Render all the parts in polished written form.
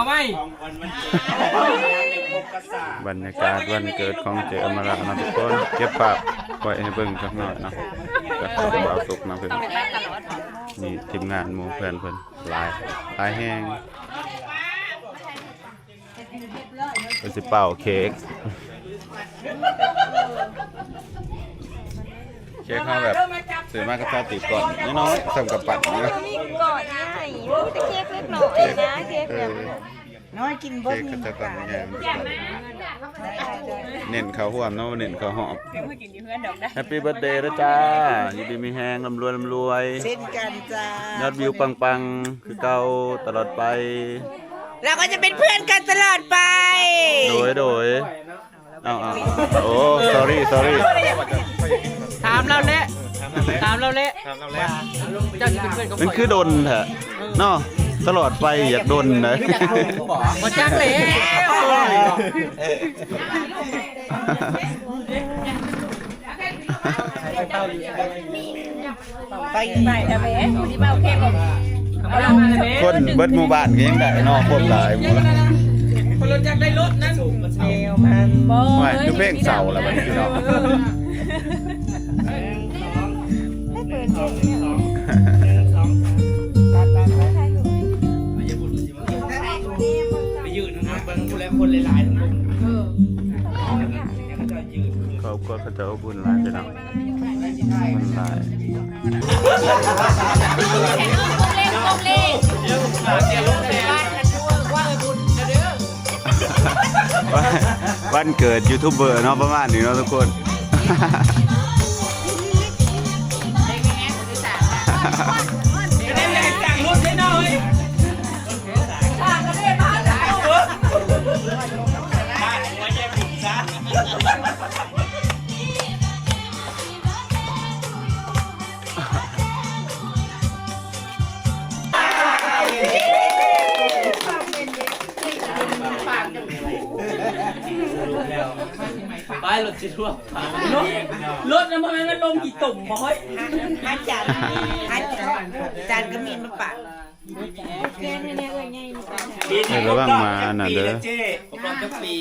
ไว้บรรยากาศวันเกิดของเจอมาแล้วนะทุกคนเก็บภาพไว้ให้เบิ่งสักหน่อยเนาะกับบ่าวสุกนะเพิ่นนี่ทีมงานหมู่เพื่อนเพิ่นหลายแห้งเพิ่นสิเป่าเค้กเค้กเขาแบบซื้อมากับซาติก่อนน้อยๆทำกับปั่นนะ มีก่อนง่ายแต่เค้กเล็กน้อยนะเค้กแบบน้อยกินบด เค้กก็จะปั่นง่ายเน้นข้าวหอมเนาะเน้นข้าวหอมแฮปปี้เบิร์ธเดย์นะจ้ายินดีมีแฮงร่ำรวยเช่นกันจ้ายอดวิวปังๆคือเก่าตลอดไปเราก็จะเป็นเพื่อนกันตลอดไปโดยเอาโอ้ sorry ถามเราเละเจ้าจะเป็นเพื่อนกับ มันคือดนแท้เนาะตลอดไปอยากดนนะมาจักเลยไปไหนนะแม่คุณที่มาโอเคผมคนเบิดหมู่บ้านก็ยังได้เนาะคนหลายหมู่คนรถจักได้รถนั่นเอวมันบ่ไม่คือเพลงเศร้าแล้วบัดนี้เนาะให้เปิดเพลงเนี่ยไปยืนนะบางคนแล้วคนหลายๆทั้งหมดครอบครัวเขาจะอบอุ่นหลายพี่น้องมันหลายวันเกิดยูทูบเบอร์เนาะประมาณนี้เนาะทุกคนไปรถจิตรวจรถนะมันลมกี่ตุ่มบอยอาจารย์ก็มีมาปะระวังมาน่ะเด้อผมรอจะปี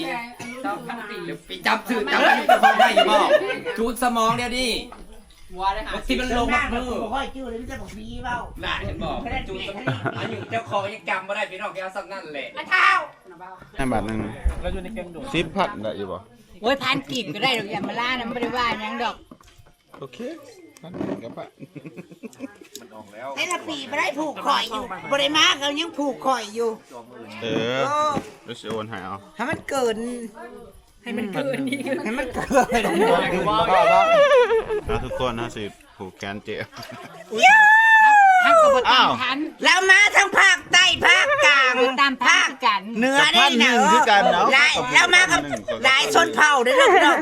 จับถือจับอยู่กับคนไทยบอกจูดสมองเดี๋ยวดิที่มันลงมือบอกว่าจิ้วเลยพี่จะบอกพี่เปล่าน่าเห็นบอกจูดสมองอันอยู่เจ้าของยังจำไม่ได้พี่น้องแกสักนั่นแหละ5 บาทนึง10,000ได้อยู่บ่โอ้ยพันกีบก็ได้ดอกอย่ามาล่านะไม่ได้ว่ายังดอกโอเค1,000กับปะให้ละปีไม่ได้ผูกข่อยอยู่บริมาเขายังผูกข่อยอยู่แล้วสิโอนให้เอาให้มันเกินนี่ให้มันเกินทุกคนสิผูกแขนเจ็บอ้าวแล้วมาทั้งภาคใต้ภาคกลางตามภาคกันเหนือได้เนาะแล้วมากับหลายชนเผ่าด้วยเนาะ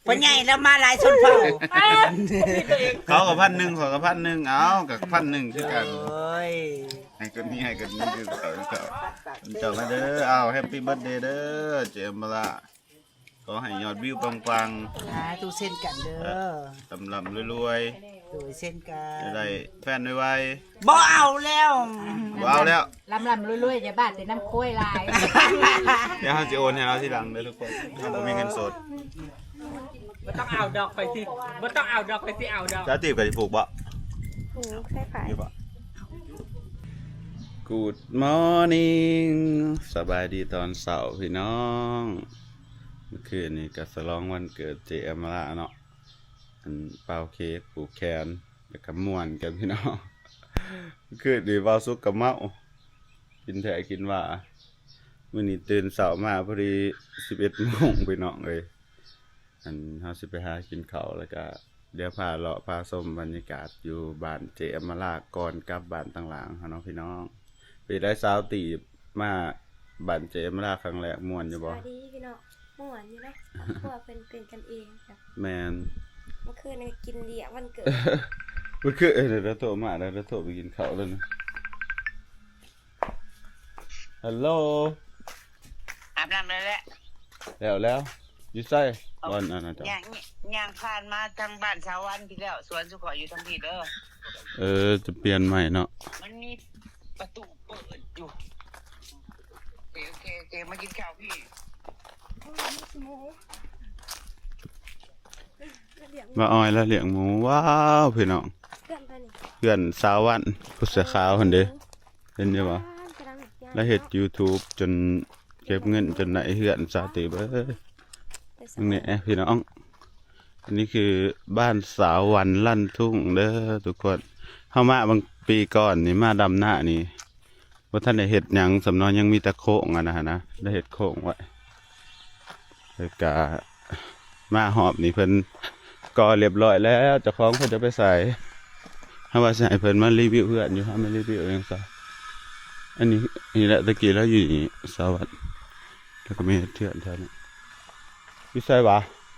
คนใหญ่แล้วมาหลายชนเผ่าเขากับ1,000ขอกับ1,000เอากับ1,000คือกันให้กันนี้คือเจ้ามาเด้อเอาแฮปปี้เบิร์ธเดย์เด้อเจมส์ละขอให้ยอดวิวปังๆตูเส้นกันเด้อตำลำรวยตูเส้นกันได้แฟนไวๆบ่เอาแล้วลำรวยๆอย่าบ้าแต่น้ำโค้ยลายเดี๋ยวเขาจะโอนให้เราทีหลังเลยทุกคนเราไม่มีเงินสดไม่ต้องเอาดอกไปสิไม่ต้องเอาดอกไปสิเอาดอกจะตีบกับที่ผูกบ่ผูกใช่ไผ่Good morning สบายดีตอนเสาร์พี่น้องเมื่อคืนนี้ก็ฉลองวันเกิดเจมมาละเนาะเป่าเค้กผูกแขนแล้วก็ม่วนกันพี่น้องเมื่อคืนนี้ว้าวซุกกับเมากินแท้กินว่ามื้อนี้ตื่นเช้ามาพอดี 11 โมงพี่น้องเอ้ยเฮาสิไปหากินข้าวแล้วก็เดี๋ยวพาเลาะพาชมบรรยากาศอยู่บ้านเจมมาละก่อนกลับบ้านต่างหลังเฮาเนาะพี่น้องไปได้สาวตีมาบ้านเจมมาละครั้งแรกม่วนอยู่บ่สวัสดีพี่น้องม่วนอยู่นะเพราะว่าเป็นกันเองค่ะแมนเมื่อคืนกินเลี้ยงวันเกิดเมื่อคืนเดี๋ยวโทรมาเดี๋ยวโทรไปกินข้าวแล้วนะฮัลโหลอาบน้ำเลยแหละแล้วอยู่ไสวันอันนั้นจ้ะย่างผ่านมาทางบ้านชาววันพี่แล้วสวนสุขอยู่ทางพี่เด้อจะเปลี่ยนใหม่เนาะมันมีประตูเปิดอยู่ เคมากินข้าวพี่ มาอ้อยแล้วเลี้ยงหมูว้าวพี่น้องเพื่อนสาววันผู้เสื้อขาวคนเด้เห็นอยู่บ่แล้วเฮ็ด YouTube จนเก็บเงินจนได้เฮือนสาติเบ้อนี่พี่น้องอันนี้คือบ้านสาววันลั่นทุ่งเด้อทุกคนเฮามาบางปีก่อนนี่มาดำหน้านี่บ่ทันได้เฮ็ดหยังสำนอนยังมีแต่โค้งนะได้เฮ็ดโค้งไว้แล้วก็มาหอบนี่เพิ่นก็เรียบร้อยแล้วเจ้าของเพิ่นจะไปใส่ถ้าว่าสิให้เพิ่นมารีวิวเพื่อนอยู่ฮะมารีวิวเองซะอันนี้นี่แหละตะกี้แล้วอยู่นี่สวัสดิ์แล้วก็มีเถื่อนแถวนี้พี่ใส่บ่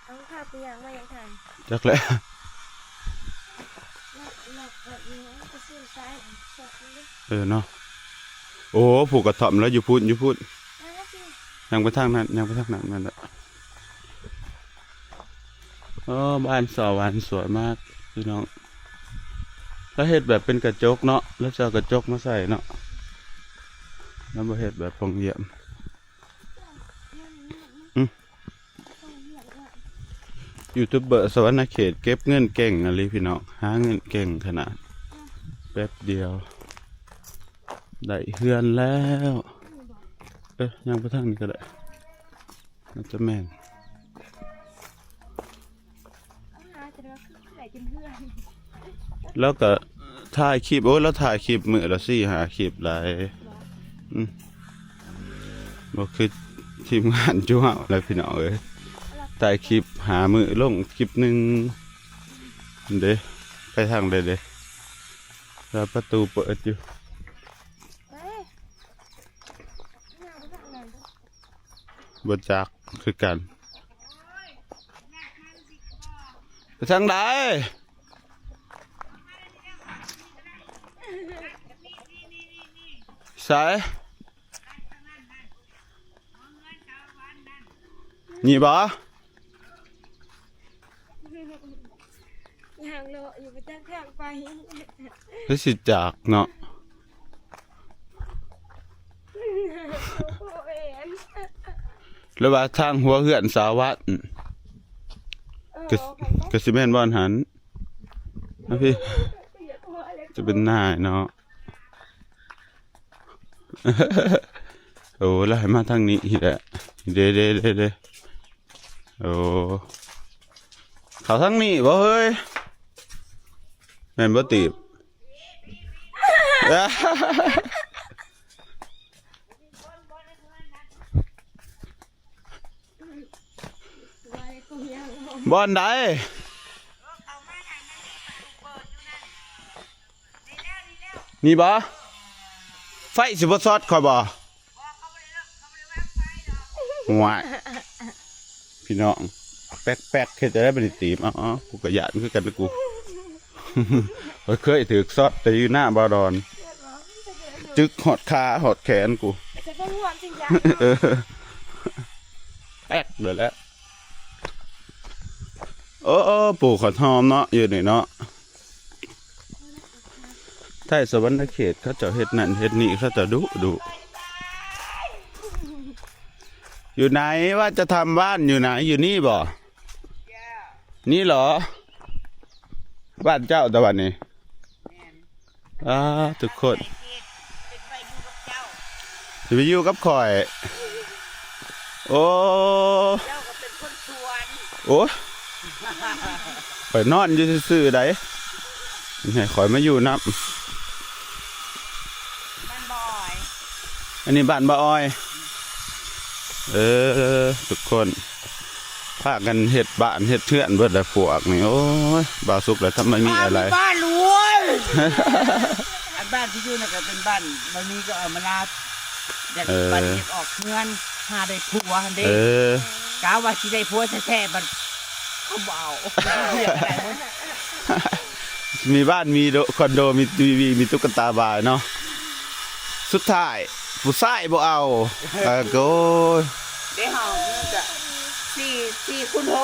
เอาข้าวไปย่างมายังทาน จักแล้ว หลับแบบนี้ก็ซื้อซ้ายสดเลย เนาะโอ้ผูกกระถ่อมแล้วอยู่พูดนะพี่ ยังไปทางนั้นนั่นแหละบ้านสาววันสวยมากพี่น้องแล้วเฮ็ดแบบเป็นกระจกเนาะแล้วจะเอากระจกมาใส่เนาะแล้วบ่เฮ็ดแบบปองเยี่ยมยูทูบเบอร์สวรรณเขตเก็บเงินเก่งอะไรพี่น้องหาเงินเก่งขนาดแป๊บเดียวได้เฮือนแล้วยังไปทางนี้ก็ได้น่าจะแม่นแล้วก็ถ่ายคลิปแล้วถ่ายคลิปมือละ4-5คลิปหลายบ่คือทีมงานจุ๊เฮาอะไรพี่น้องเอ้ยถ่ายคลิปหามือลงคลิปหนึ่งเด้ไปทางเด้แล้วประตูเปิดอยู่บนจักคือกันไปทางใดใส่นี่บ่ย่างโลอยู่ไปจ้างข้างไป คือสิจากเนาะแล้วว่าทางหัวเหือนสาวัดก็สิแม่นบ่อนหันนะพี่จะเป็นหน้าเนาะโอ้แล้วให้มาทางนี้อีกแหละเด้โอ้เขาทางนี้บ่เฮ้ยแม่นบ่ตีบบ่อนใดนี่บ่ไฟสิบ่ซอดค่อยบ่ว้ายพี่น้องแป๊กๆเฮ็ดจะได้บ่ได้ตีบอ๋อกูก็ย่านคือกันนะกูเคยถือซอดแต่อยู่หน้าบ่ดอนจึกหอดขาหอดแขนกูจะต้องห่วงจริงจัง แป๊กเดี๋ยวแล้วโอ้ปลูกขอทอมเนาะอยู่นี่เนาะไทยสวรรณเขตเขาจะเฮ็ดนั่นเฮ็ดนี่เขาจะดุอยู่ไหนว่าจะทำบ้านอยู่ไหนอยู่นี่บ่นี่เหรอบ้านเจ้าตะวันนี้ทุกคนจะไปอยู่กับข่อยโอ้เจ้าก็เป็นคนสวน โอ้ข่อยนอนอยู่ซื่อๆได้ให้ข่อยมาอยู่นับบ้านบอยอันนี้บ้านบ่ออยทุกคนพากันเฮ็ดบ้านเฮ็ดเทือนเบิดแล้วพวกนี่โอ้ยบ่าวสุกแล้วทำไมมีอะไรบ้านรวยบ้านที่อยู่น่ะก็เป็นบ้านมันมีก็เอามาลาอยากบ้านเก็บออกเงินหาได้ผัวหั่นเด้กะว่าสิได้ผัวแท้ๆบัดเขาบ่เอามีบ้านมีคอนโดมีทีวีมีตุ๊กตาบายเนาะสุดท้ายผู้ชายบ่เอาโกได้ห้องนึงก็4 คูณ 6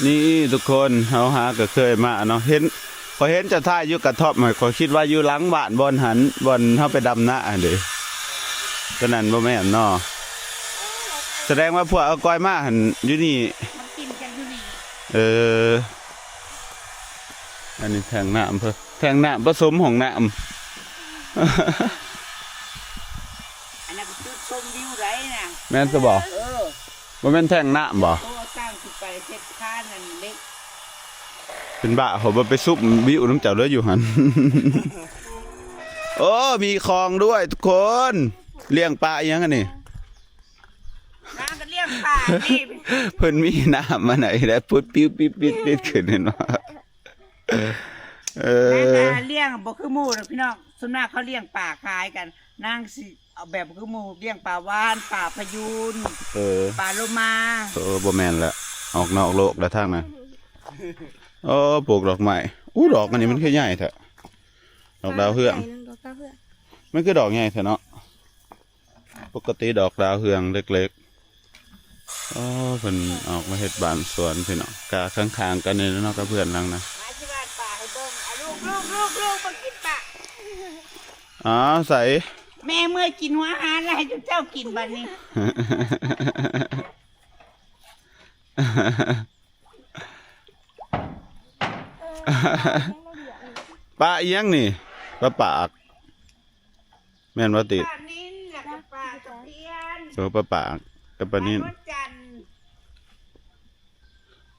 นี่ทุกคนเฮาหาก็เคยมาเนาะเห็น พอเห็นจะท่ายอยู่กระท่อมขอยคิดว่าอยู่หลังบ้านบอนหันบอนเฮาไปดำนาเด้ก็นั่นบ่แม่นเนาะแสดงว่าพวกเอาก้อยมาหันอยู่นี่ มันกินกันอยู่นี่ อันนี้แทงน้ำเพิ่นแทงน้ำผสมของน้ำ อันนั้นก็จุดชมวิวไรน่ะ แม่นจะบอก บ่แม่นแทงน้ำบ่ โอ้สร้างขึ้นไปเสร็จค่านั่นเล็ก เป็นบ้าผมบ่ไปซุบวิวน้ำเจ้าเลยอยู่หัน โอ้มีคลองด้วยทุกคนเลี้ยงปลาอีหยังอันนี้ น้ำก็เลี้ยงป่านี่ เพิ่นมีน้ำมาไหนแล้วปุ๊บปิ๊บปิ๊บปิ๊บปิ๊บขึ้นเห็นบ่นางเลี้ยงบ่คือหมูหรอกพี่น้องส่วนมากเขาเลี้ยงป่าขายกันนางสิเอาแบบบ่คือหมูเลี้ยงป่าวานป่าพยูนป่าโลมา บ่แม่นละออกนอกโลกแล้วทางนั้นปลูกดอกไม้อู้ดอกอันนี้มันคือใหญ่แท้ดอกดาวเฮืองมันคือดอกใหญ่แท้เนาะปกติดอกดาวเฮืองเล็กๆเพิ่นออกมาเฮ็ดบ้านสวนพี่น้องกะข้างๆกันนี่เนาะกับเพื่อนลังนะ มาที่บ้านป่าให้เบิ่งลูกมากินป่า ใส่ แม่เมื่อกินหัวอาหารแล้วให้เจ้ากินบัดนี้ ปลาอีหยังนี่ปลาปากแม่นว่าติด ป่านินแล้วก็ป่าตะเพียน ปลาปากกับปลานิน ป่าจันทร์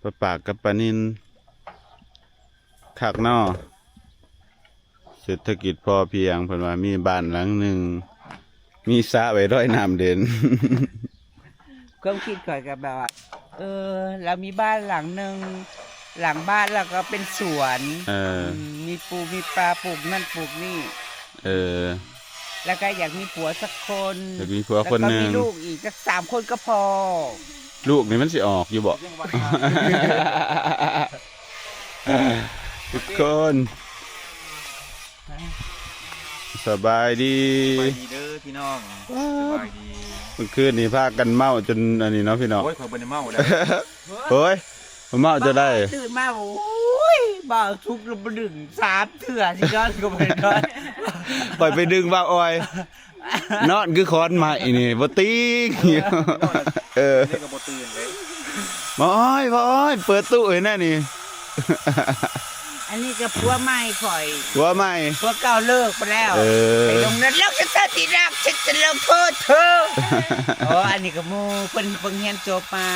ปลาปากกับปลานินคักนอเศรษฐกิจพอเพียงเพิ่นว่ามีบ้านหลังหนึ่งมีสระไว้ร้อยน้ำเด่น ความคิดก่อนกับแบบว่าเรามีบ้านหลังหนึ่งหลังบ้านเราก็เป็นสวนมีปูมีปลาปลูกนั่นปลูกนี่แล้วก็อยากมีผัวสักคนอยากมีผัวคนหนึ่งแล้วก็มีลูกอีกสัก3 คนก็พอ ลูกนี่มันสิออกอยู่บ่ ทุกคนสบายดีเด้อพี่น้องสบายดี เมื่อคืนนี้พากันเมาจนอันนี้เนาะพี่น้องโอ้ยข่อยบ่ได้เมาแล้ว เฮ้ยเมาจะได้ ตื่นมาโอ้ยบ่าวทุกข์ลงมาดึง3 เถื่อที่นอนก็ไม่นอน ปล่อยไปดึงบ่าวอ้อยนอนคือคอนใหม่นี่บ่ติงนี่ก็บ่ตื่นเลย บ่อ้อยเปิดตู้ให้แน่นี่ อันนี้ก็ผัวใหม่ข่อย ผัวใหม่ ผัวเก่าเลิกไปแล้วไปลงนั้นแล้วจะติรักฉันจะลงโทษเธออันนี้ก็หมู่เพิ่นเรียนจบมา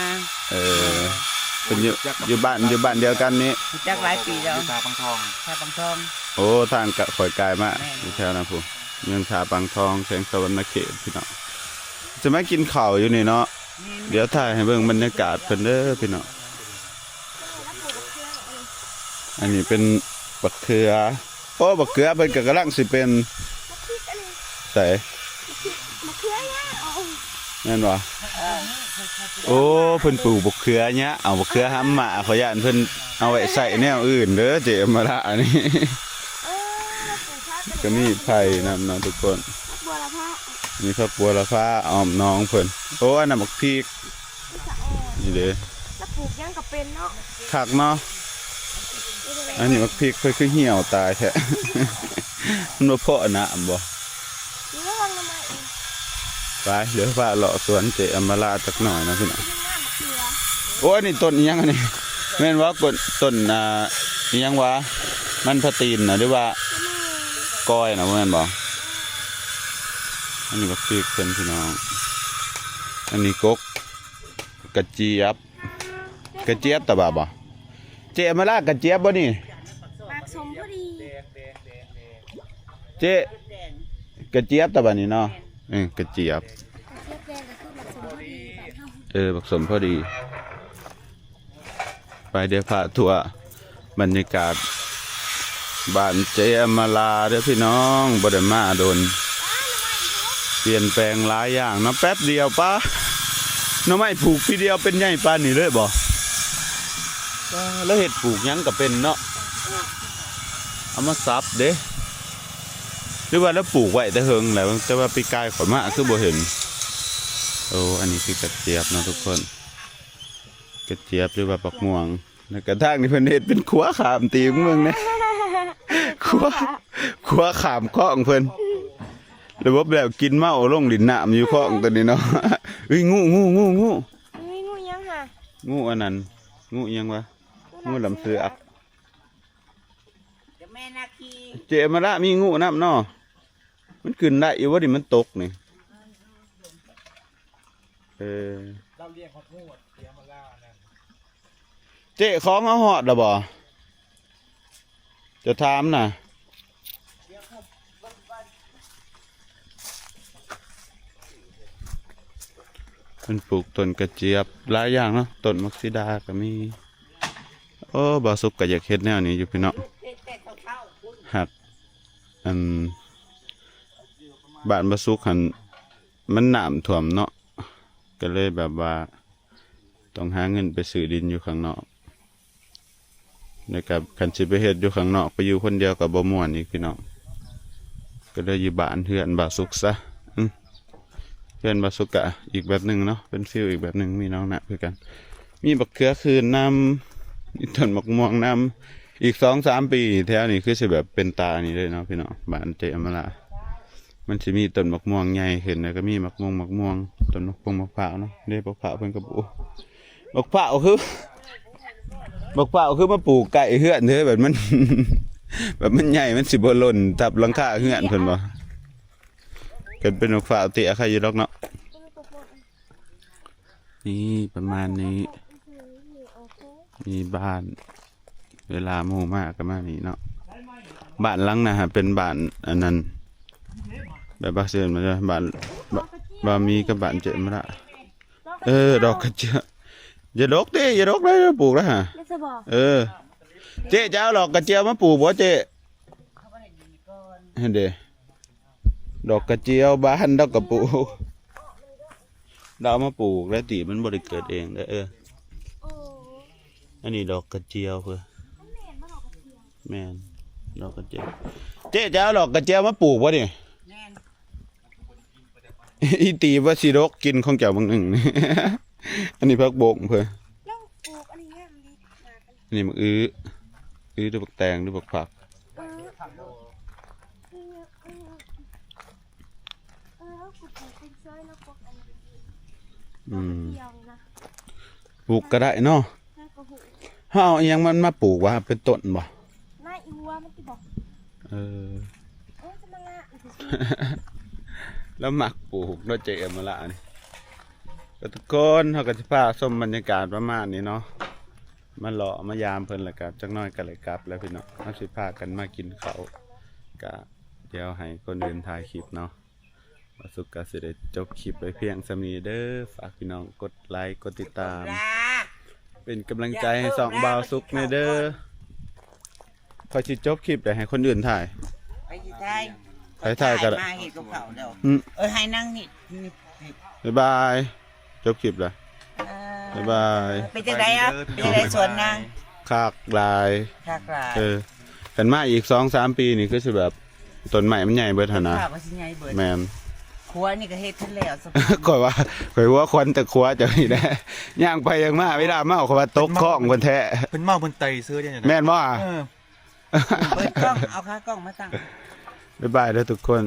เป็นอยู่บ้านเดียวกันนี้จักหลายปีแล้วชาปังทอง โอ้ทางข่อยกายมาอยู่แถวนั้นพูเมืองชาปังทองแสงสวรรณเขตพี่น้องจะมากินข้าวอยู่นี่เนาะเดี๋ยวถ่ายให้เบิ่งบรรยากาศเพิ่นเด้อพี่น้องอันนี้เป็นบักเขือบักเขือเพิ่นก็กำลังสิเป็นใส่แม่นบ่โอ้เพิ่นปลูกบักเขือเนี่ยเอาบักเขือหำมาขอย่านเพิ่นเอาไว้ใส่แนวอื่นเด้อเจมาละอันนี้ก็มีไผ่นำเนาะทุกคนมีผักบัวละพาอ้อมน้องเพิ่นโอ้อันนั้นบักพริกนี่เด้แล้วปลูกยังกับเป็นเนาะคักเนาะอันนี้บักพริกเพิ่นคือเหี่ยวตายแท้มันบ่พอนะบ่ไปเดี๋ยวพาเลาะสวนเจอมราจักหน่อยนะพี่น้องโอ้ยนี่ต้นอีหยังอันนี้แม่นว่าต้นอีหยังวะมันพะตีนนะหรือว่าก้อยนะแม่นบ่อันนี้บักพริกเพิ่นพี่น้องอันนี้กระเจี๊ยบตะบ่าบ่เจมารากระเจี๊ยบบ่นี่ปากสมพอดีเจกระเจี๊ยบตะบ่านี่เนาะกระเจี๊ยบบักสมพอดีไปเดี๋ยวพาทัวร์บรรยากาศบ้านเจมาลาเด้อพี่น้องบ่ได้มาโดนเปลี่ยนแปลงหลายอย่างเนาะแป๊บเดียวป้าน้องไม่ปลูกพี่เดียวเป็นใหญ่ปานนี่เลยบ่แล้วเห็ดปลูกยังก็เป็นเนาะเอามาซับเด้หรือว่าแล้วปลูกไว้แต่เฮิงแล้วแต่ว่าปีกายขอยมาคือบ่เห็นโอ้อันนี้คือกระเจี๊ยบนะทุกคนกระเจี๊ยบหรือว่าปักม่วงแล้วกระทั่งนี่เพิ่นเฮ็ดเป็นขัวขามตีเมืองเนี่ย ขัวขามข้องเพิ่นหรือว่าแบบกินเมาลงดินน้ำอยู่ข้องตัวนี้เนาะเฮ้ยงู งูยังค่ะ งูอันนั้นงูยังวะงูลำเสือก เดี๋ยวแม่นาคี เจมาละมีงูน้ำเนาะมันขึ้นได้อยู่ว่าดิมันตกนี่เราเรียกเขางูเจมาละนั่นเจ๊ของเอาหอดหรอบ่จะถามน่ะมันปลูกต้นกระเจี๊ยบหลายอย่างเนาะต้นมักซิดาก็มีโอ้บ่าวสุกก็อยากเฮ็ดแนวนี้อยู่พี่น้องหักบ้านบ่าวสุกหันมันน้ำท่วมเนาะก็เลยแบบว่าต้องหาเงินไปซื้อดินอยู่ข้างนอกนะครับคันสิไปเฮ็ดอยู่ข้างนอกไปอยู่คนเดียวก็บ่ม่วนอีกพี่น้องก็เลยอยู่บ้านเฮือนบ่าวสุกซะเพื่อนบาสุกะอีกแบบหนึ่งเนาะเป็นฟิลอีกแบบหนึ่งมีน้องนะคือกันมีบักเขือคืนนำมีต้นมะม่วงนำอีก2-3 ปีแถวนี้คือสิแบบเป็นตานี่เลยเนาะพี่น้องบ้านเจอมาละมันจะมีต้นมะม่วงใหญ่ขึ้นแล้วก็มีมะม่วงต้นมะพร้าวเนาะเด้มะพร้าวเพิ่นก็ปลูกมะพร้าวคือมาปลูกไก่เฮือนเด้อแบบมัน แบบมันใหญ่มันสิบ่หล่นทับหลังคาเฮือนเพิ่นบ่เกิดเป็นมะพร้าวเตะใครอยู่ดอกเนาะนี่ประมาณนี้มีบ้านเวลาหมู่มากกันมากนี่เนาะบ้านหลังนะฮะเป็นบ้านอันนั้นแบบบ้านเสือนมาเลยบ้านมีกับบ้านเจมาละดอกกระเจี๊ยบอย่าดกดิอย่าดกเลยปลูกแล้วฮะเจ๊จะเอาดอกกระเจี๊ยบมาปลูกบ่เจ๊เห็นเด้ดอกกระเจียวบ้านดอกกระปูดาวมาปลูกแล้วตีมันบริเกิดเองได้อันนี้ดอกกระเจียวเพื่อแม่นดอกกระเจียวเจ๊จะเอาดอกกระเจียวมาปลูกวะนี่อีตีว่าสิดกกินของเจ้าบางหนึ่งอันนี้พักบกเพื่ออันนี้มันอื้อด้วยบักแตงด้วยบักผักปลูกก็ได้เนาะเฮาเอายังมันมาปลูกว่าเป็นต้นบ่น่าอีวัวมันสิบอกแล้วหมักปลูกด้วยเจมาละนี่ก็ทุกคนเฮาก็สิพาชมบรรยากาศประมาณนี้เนาะมาเลาะมายามเพิ่นแล้วก็จักหน่อยก็เลยกลับแล้วพี่น้องเฮาสิพากันมากินข้าวก็เดี๋ยวให้คนอื่นถ่ายคลิปเนาะสุกก็สิได้จบคลิปไปเพียงสำนี้เด้อฝากพี่น้องกดไลค์กดติดตามเป็นกำลังใจให้2บ่าวสุกในเด้อพอสิจบคลิปได้ให้คนอื่นถ่ายไปถ่ายก็ได้มาเฮ็ดกับเขาแล้วให้นั่งนี่บ๊ายบายจบคลิปแล้วบ๊ายบายเป็นจังได๋อ่ะเป็นจังได๋สวนนางคากลายกันมาอีก 2-3 ปีนี่คือสิแบบต้นใหม่มันใหญ่เบิดหั่นนะแม่นครัวนี่ก็เฮ็ดทันแล้วข่อยว่าคนแต่ครัวจะนี่แหละย่างไปย่างมาเวลาเมาเขาว่าตกคล้องเพิ่นแท้เพิ่นเมาเพิ่นไตซื้อได้จังได๋แม่นบ่เปิดกล้องเอาขากล้องมาตั้งบ๊ายบายเด้อทุกคน